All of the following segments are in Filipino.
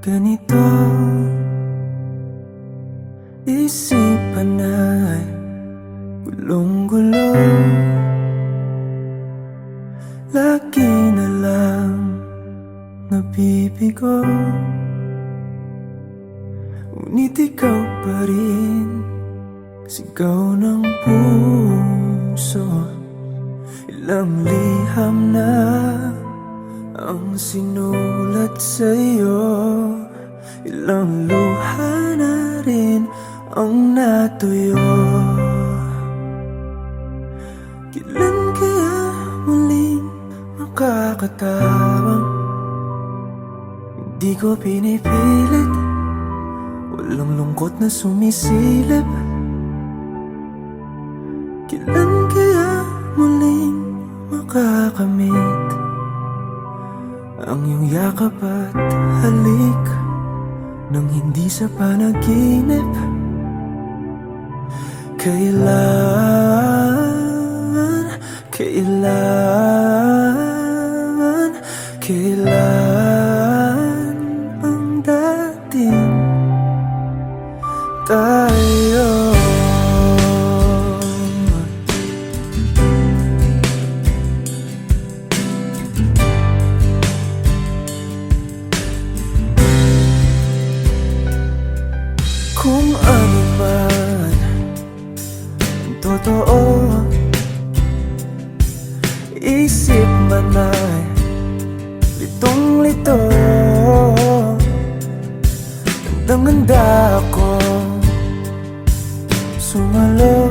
ganito, isipan ay gulong-gulo. Lagi na lang nabibigo, ngunit ikaw pa rin sigaw ng puso. Ilang liham na ang sinulat sa'yo, ilang luha na rin ang natuyo. Kailan kaya muling makakatawang hindi ko pinipilit, walang lungkot na sumisilip. Kailan kaya muling makakamit ang iyong yakap at halik nang hindi sa panaginip? Kailan ang dating tayo? Kung ano man ang totoo, isip man ay litong-lito. Handang-handa ako sumalo,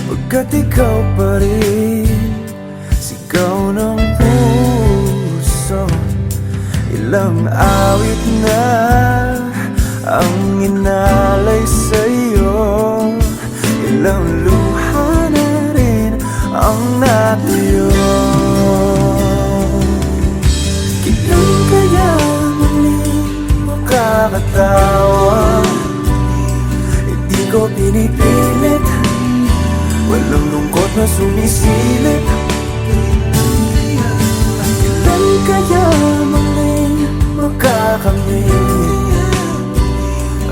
pagkat ikaw pa rin sigaw ng puso. Ilang awit na ang inalay sa'yo, ilang luha na rin ang natuyo. Kailan kaya muling makakatawa? Hindi ko pinipilit, walang lungkot na sumisilip. Kailan kaya muling makakamit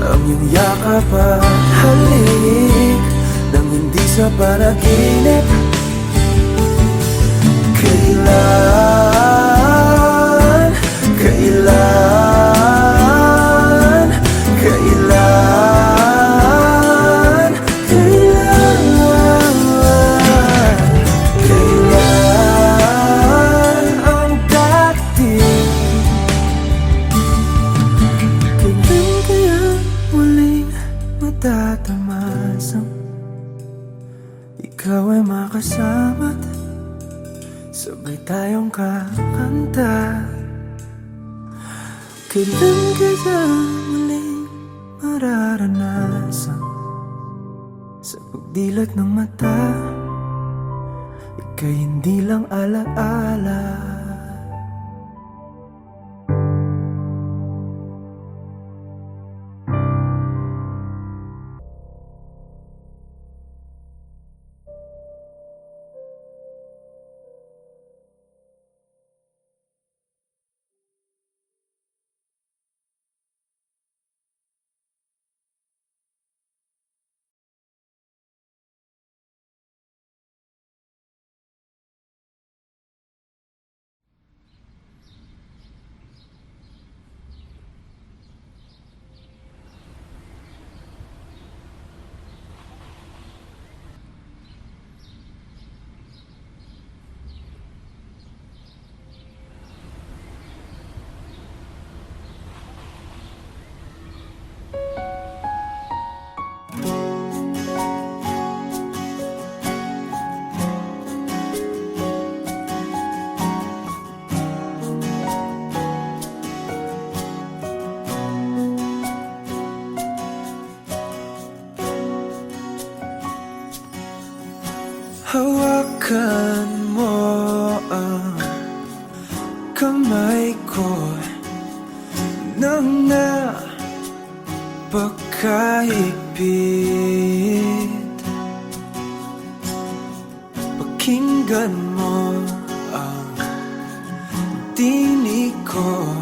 ang iyong yakap at halik nang hindi sa panaginip? Kailan ang dating? Kailan kaya muling matatamasang ikaw ay makasama't sabay tayong kakanta? Kailan kaya muling mararanasan sa pagdilat ng mata ika'y hindi lang alaala? Hawakan mo ang kamay ko nang napakahigpit. Pakinggan mo ang tinig ko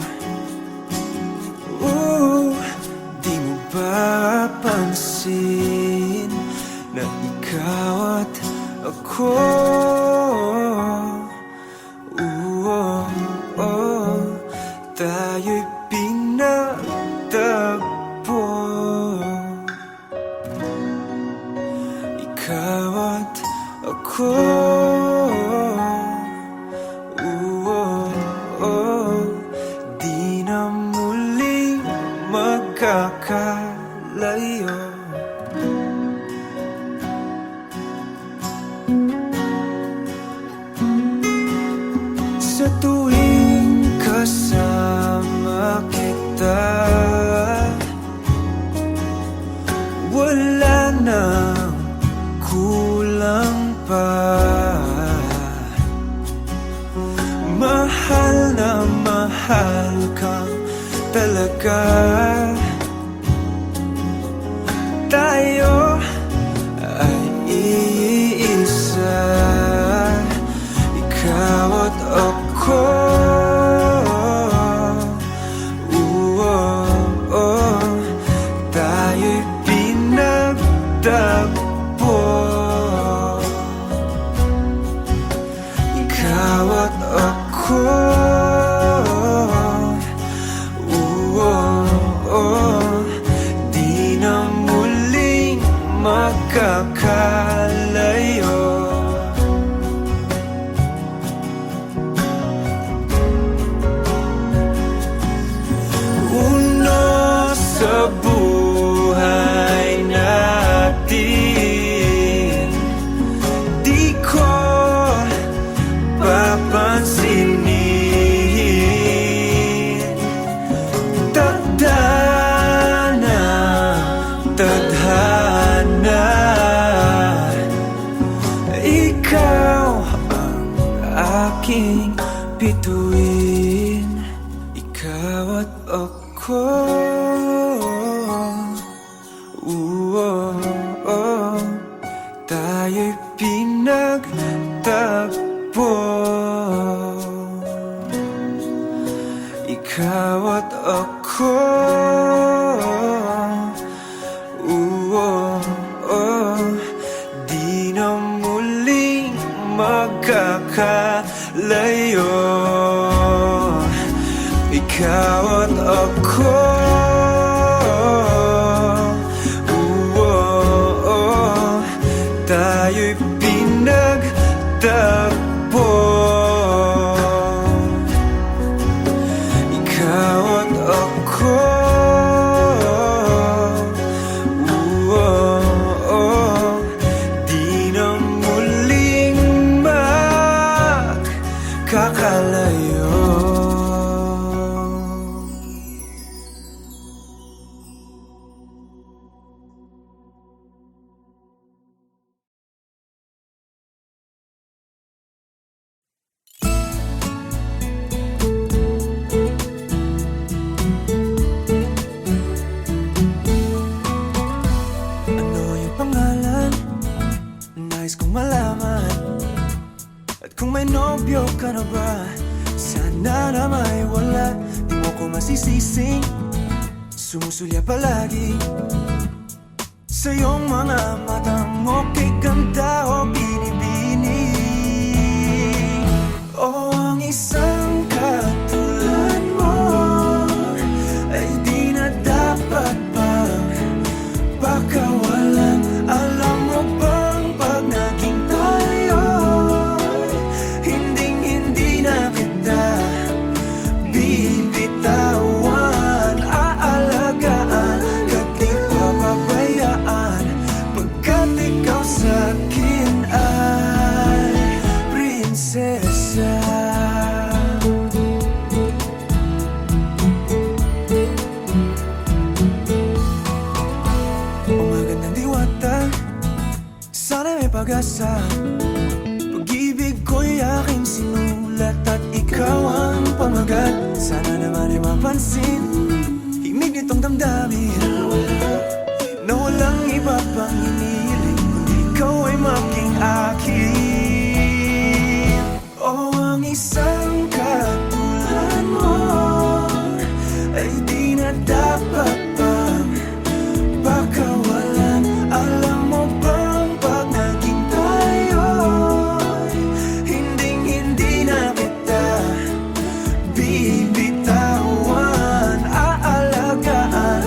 na mahal kang talaga. Tayo ay iisa, ikaw at ako. Tayo'y pinagtagpo, ikaw at ako. Di na muling magkakalayo. Uno sa buhay natin, di ko papansinin. Tadhana, tadhana, ikaw ang aking bituin, ikaw at ako. Tayo'y pinagtagpo, ikaw at ako. Di na muling magkakalayo, ikaw at ako. Tayo'y pinagtagpo, ikaw at ako. Di na muling magkakalayo. Nais kong malaman, at kung may nobyo ka na ba, sana na may wala. Di mo ko masisising sumusulya palagi sa iyong mga matang okay ganda o binibini. O ang isang katulad mo ay di na dapat pang pakawalan. Alam mo bang pag naging tayo, hinding-hindi na kita bibitawan. Aalagaan at di papabayaan, pagkat ikaw sa'kin ay prinsesa. Sana may pag-asa, pag-ibig ko'y aking sinulat at ikaw ang pamagat. Sana naman ay mapansin himig nitong damdamin na walang iba pang iniling kundi ikaw ay maging akin. O ang isang katulad mo ay di na dapat pang pakawalan. Alam mo ba bibitawan, aalagaan,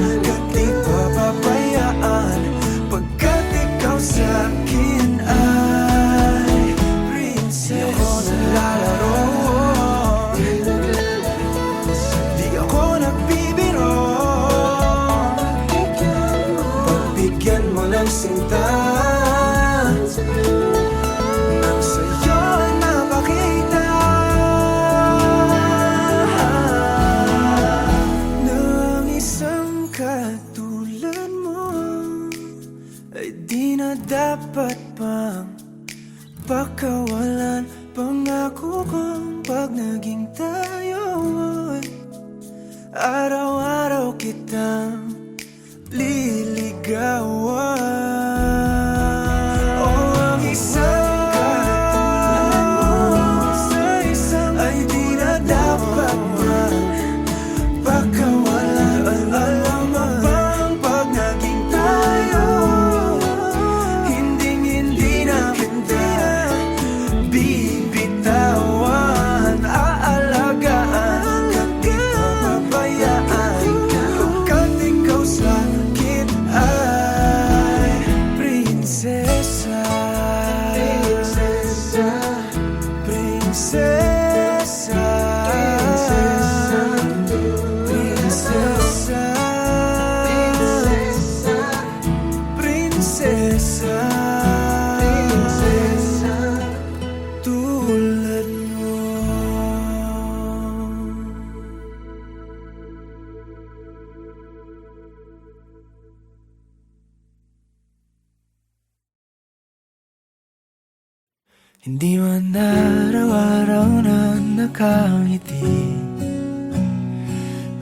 Hindi man araw-araw na nakangiti.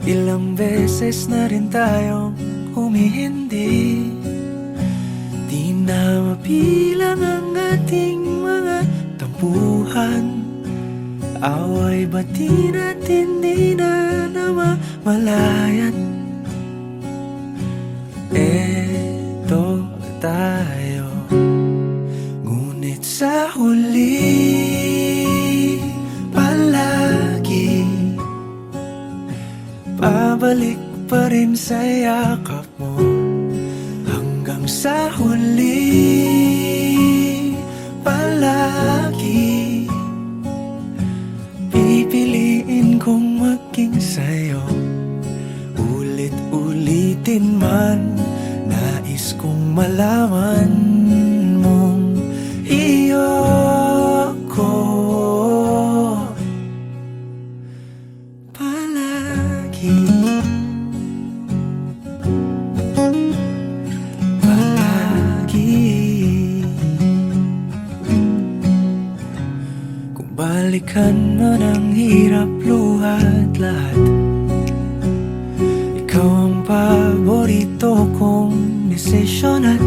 Ilang beses na rin tayong humihindi. Di na mapilang ang ating mga tampuhan. Away bati natin di na namamalayan. Eto tayo, ngunit sa huli palagi pabalik pa rin sa yakap mo. Hanggang sa huli palagi pipiliin kong maging sa'yo. Ulit-ulitin man, nais kong malaman mong iyo ko palagi. Kung balikan man ang hirap, luhat lahat, ikaw ang paborito kong desisyon. At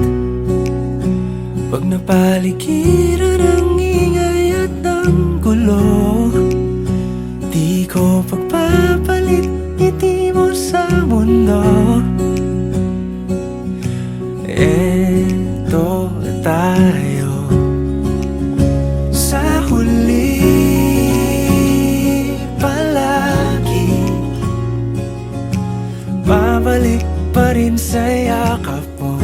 pag napaligiran ang ingay at ng gulo, di ko pagpapalit ngiti mo sa mundo. Eto tayo, sa huli palagi babalik pa rin sa yakap mo.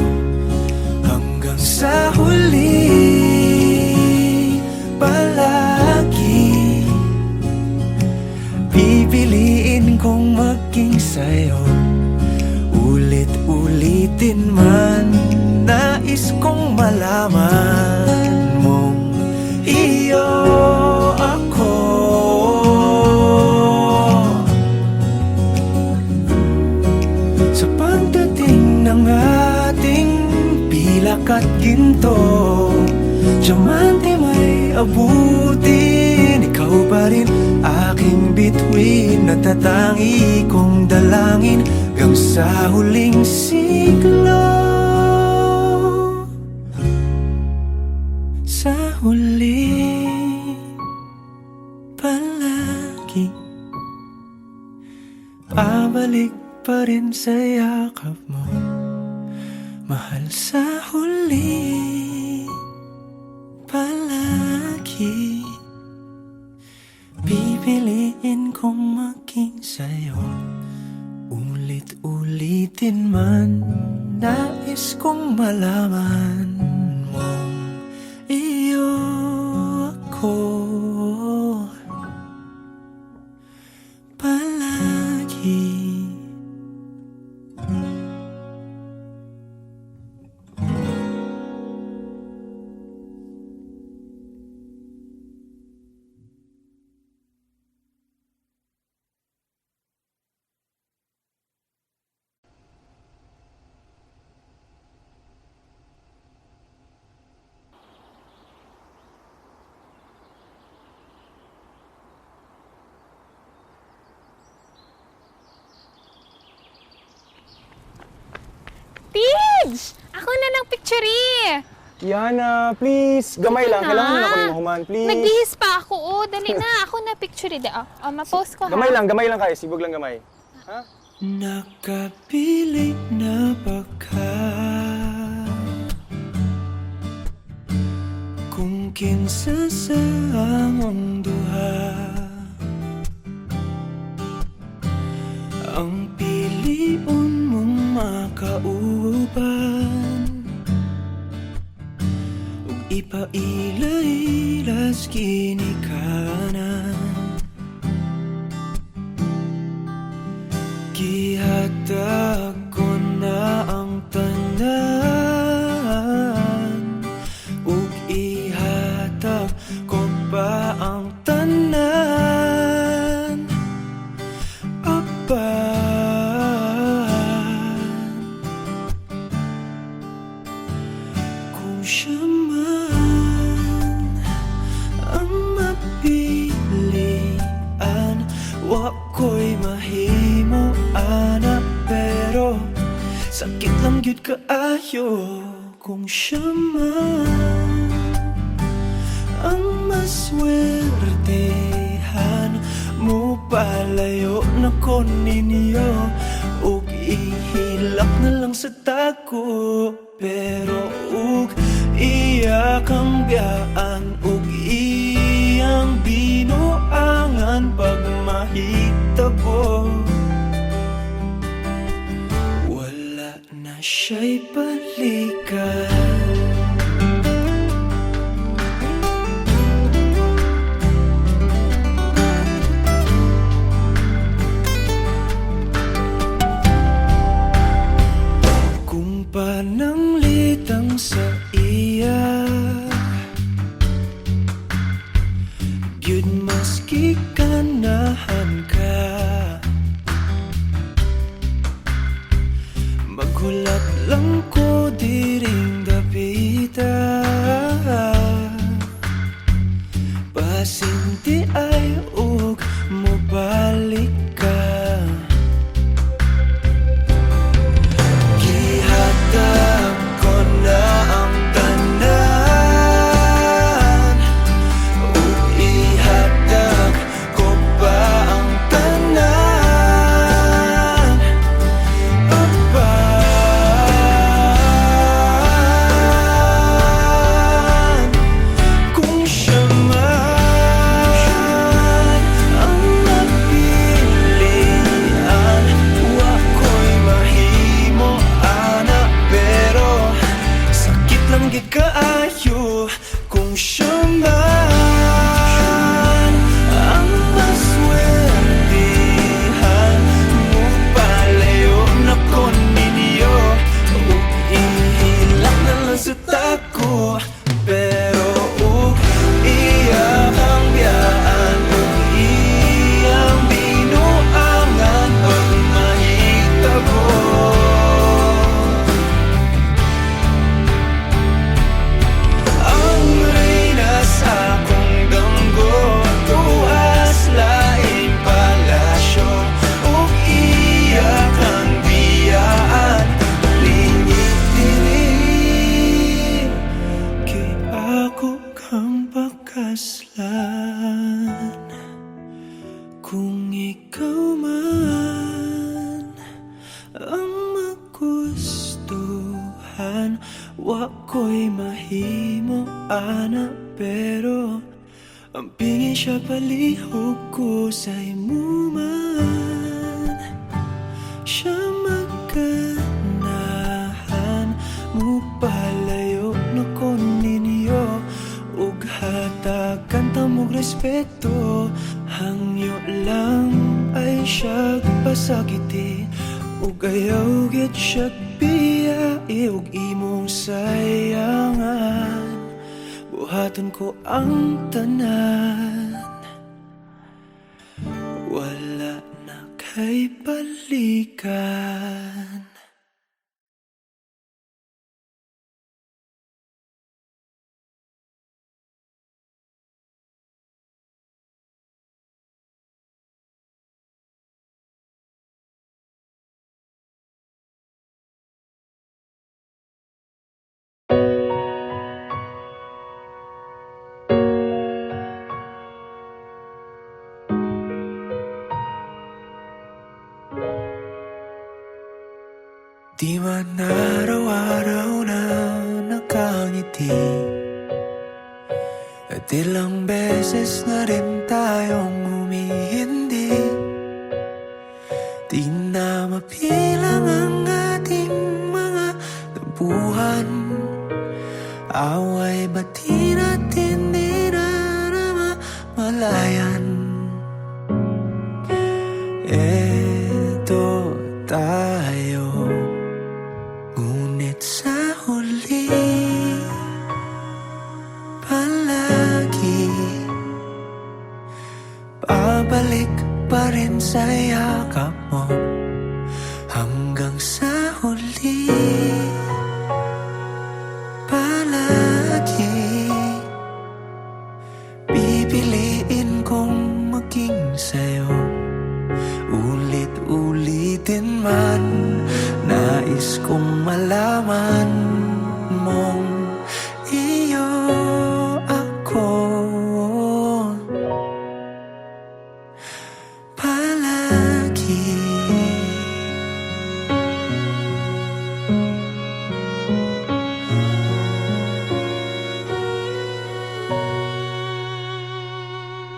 Hanggang sa huli palagi pipiliin kong maging sa'yo. Ulit-ulitin man, nais kong malaman mong iyo ako. Sa pagdating ng ating pilak at ginto, diamante may abutin, ikaw pa rin aking bituin. Natatangi kong dalangin hanggang sa huling siglo. Sa huli palagi pabalik pa rin sa yakap mo, mahal. Sa huli palagi pipiliin kong maging sa'yo. Ulit-ulitin man, nais kong malaman mong iyo ako palagi. Tids! Ako na ng picture Yana, please. Gamay lang. Kailangan na ako ni Mahuman, please. Nagbihis pa ako. Oh, dali na. Ako na picture ma-post ko ha. Gamay lang kayo. Sibog lang gamay. Ha? Nakapilit na baka kung kinsa sa among duha ang piliun mong makauban ug ipailailas ginikanan. Gihatag ko na ang tanan ug ihatag ko pa ang tanan. Apan kung siya man Wako'y mahimo ana pero sakit lang gyud kaayo kung siya man ang maswertehan mo palayo na ko ninyo ug ihilak na lang sa tako pero ug iya kang biyaan ug iyang binuangan pag mahitabo wala na siya'y balikan. Kung pananglitang sa iya gyud maski ganahan ka maghulat lang ko diring dapita pasinti ay ug mobalik ka gihatag ko na ang tanan ug ihatag ko pa ang tanan apan kung siya man ang napilian wako'y mahimo ana pero sakit lang gid kaayo kung siya man ang maswertehan mo palayo na ko ninyo ug ihilak na lang sa tako pero ug iya kang biyaan ug iyang binuangan pag mahitabo ang reyna sa akong damgo tuas laing palasyo ug iya kang biyaan lingit dili kay ako kang pakaslan kung ikaw man ang magustuhan wako'y mahimo ana pero ang pingin siya palihog ko sa imo man siya maganahan mo palayo na ko ninyo ug hatagan ta mog respeto hangyo lang ay siya pasakiti ug ayaw gid siya biyai ug imong sayangan buhaton ko ang tanan wala na kay balikan. Di man araw-araw na nakangiti at ilang beses na rin tayong humihindi. Di na mapilang ang ating mga tampuhan. Away ba't di natin malayan? Eto tayo, ngunit sa huli palagi babalik pa rin sa yakap mo hanggang sa huli palagi pipiliin kong maging sa'yo man, nais kong malaman mong iyo ako palagi.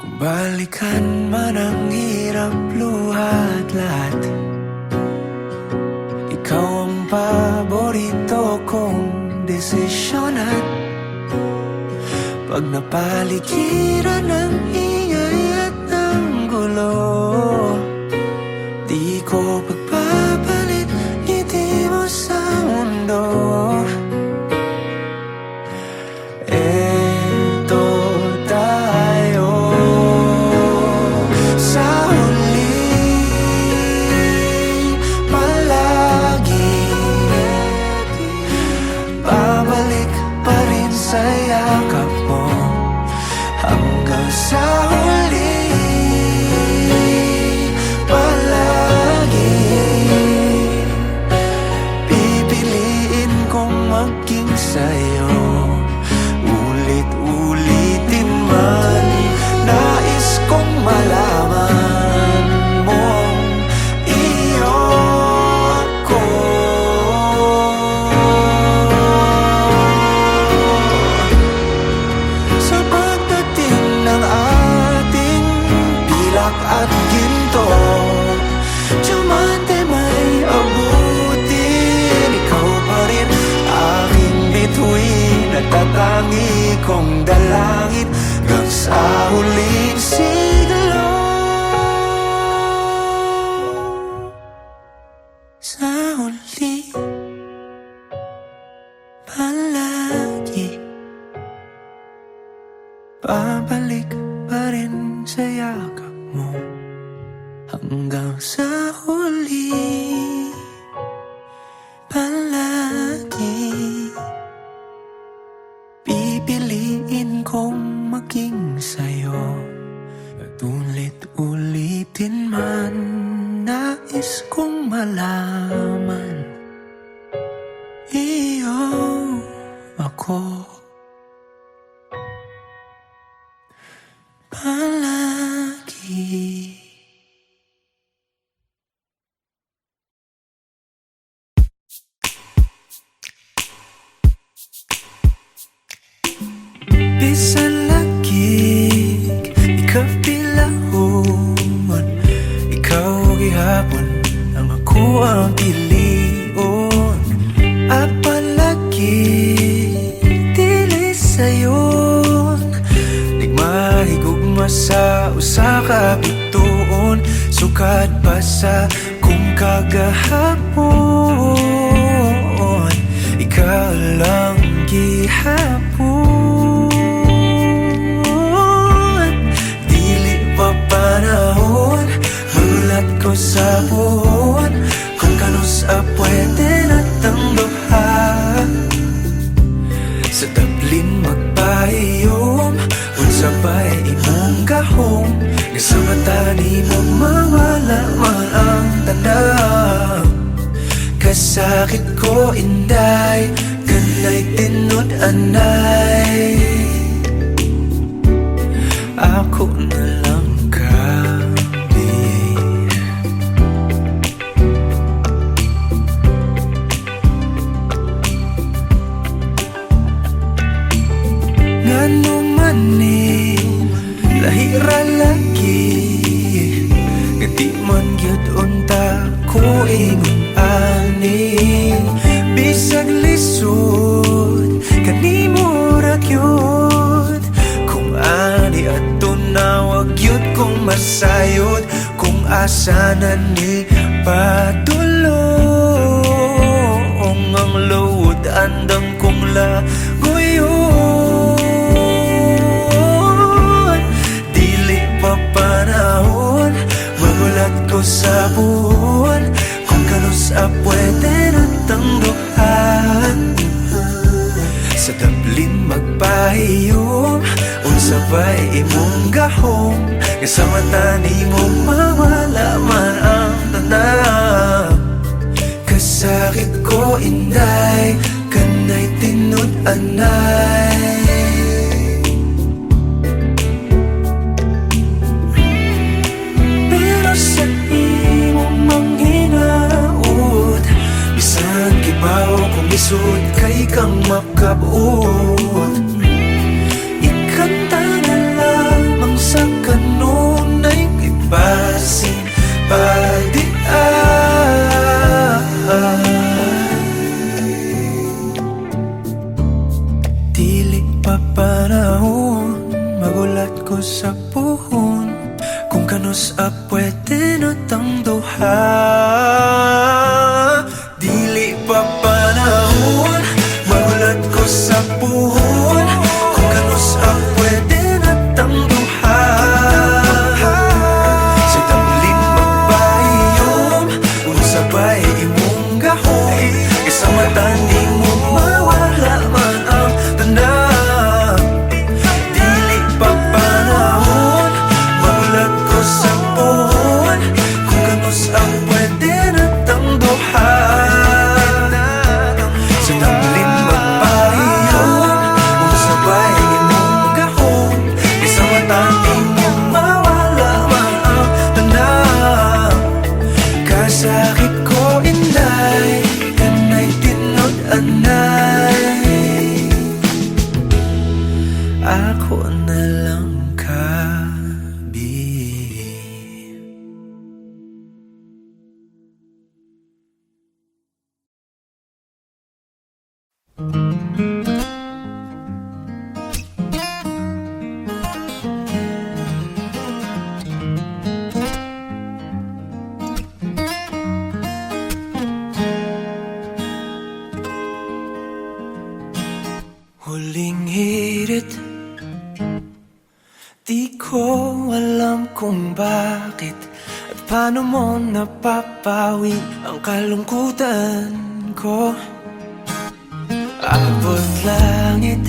Kung balikan man ang hirap, luhat lahat, ikaw ang paborito kong desisyon. At pag napaligiran ng ingay at ng gulo, di ko pagpapalit ngiti mo sa mundo. Eto tayo sa huli, palagi. Babalik pa rin sa yakap mo hanggang sa huli, palagi. Pipiliin kong maging sa'yo, ulit-ulitin man. Nais kong malaman mong iyo ako. Sa pagdating ng ating pilak at ginto, diamante may abutin, ikaw pa rin aking bituin at tatangi kong dalangin hanggang sa huling siglo. Sa huli, palagi. Babalik pa rin sa yakap mo hanggang sa huli, palagi. Pipiliin kong maging sa'yo at ulit-ulitin man. Nais kong malaman iyo ako palagi. Bisan lagig, ikapilahon, ikaw gihapon ang ako ang pilion. Apalagi dili sayon, nagmahigugma sa usa ka bituon. Sukad pa sa kung kagahapon, ikaw lang gihapon. Dili pa panahon, mulat ko sa buwan, kung kanus pwede na tangduha. Sa tablin magpahiyom, unsa ba'y imong gahom, nga sa mata ni mo mawala man ang tandang. Kasakit ko inday, kanay tinod anay, ako na lang kami. Ngano man ni lahira lagi, nga di man gyud unta ko ingon ani. Bisag lisod kanimo ra gyud, kung ani adto na wag gyud kong masayod. Kung asa na ni padulong ang load, andam kong laguyon. Dili pa panahon, magulat ko sa buwan, kung kanus pwede na tangduhan. Sa tablin magpahiyom, unsa ba'y imong gahom, nga sa mata ni mo mawala man ang tanang. nabuot. Ikanta na lamang sa kanunay kay basin dili pa panahon, magulat ko sa puhon, kung kanos pwede na tang duha. Dili pa panahon, magulat ko sa puhon, kung kanos pwede na tang duha. Sa tamlin magbayom, kung sabay imong gahom, isang mata ni mo mawala man ang tanan. Dili pa panahon, magulat ko sa puhon, kung kanos pwede na tang duha. Sa tamlin magbayom, kung sabay imong gahom, isang mata ni mo mawala man ang tanan. Kasakit ko inday, kanay tinod anay, ako na lang kabi. Huling hirit, di ko alam kung bakit at paano mo napapawi ang kalungkutan ko. Abot langit,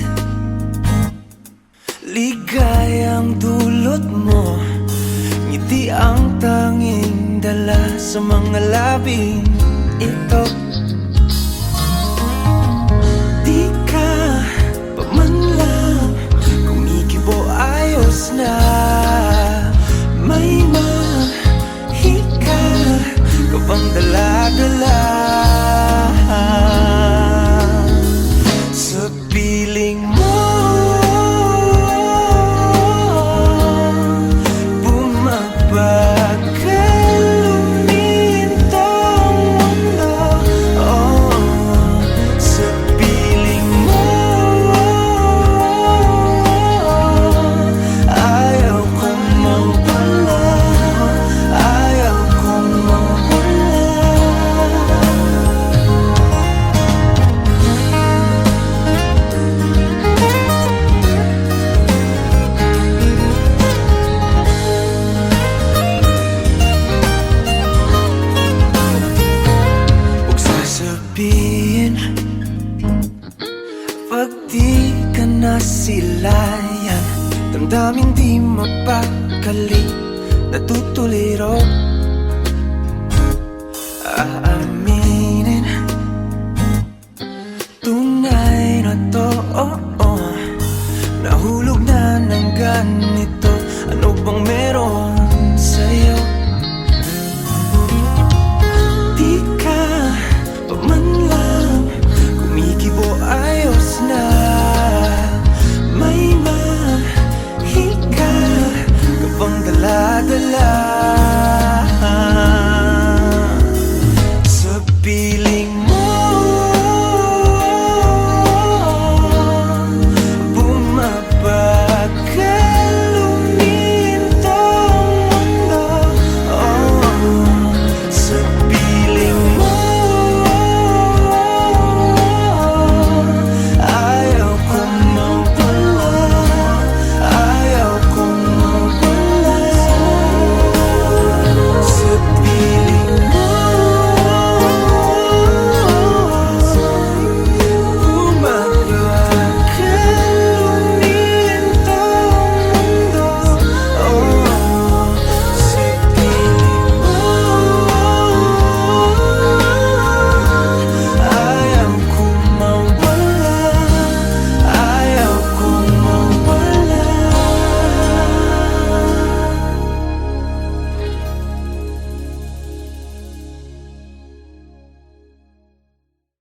ligayang dulot mo, ngiti ang tanging dala sa mga labing ito. Di ka pa man lang kumikibo, ayos na. May mahika ka bang dala-dala sa piling mo? Bumabagal lumintang mundo, oh, sa piling mo. Ayaw kong mawala, ayaw kong mawala. Huwag sasabihin pag di ka nasilayan, damdaming di mapakali, natutuliro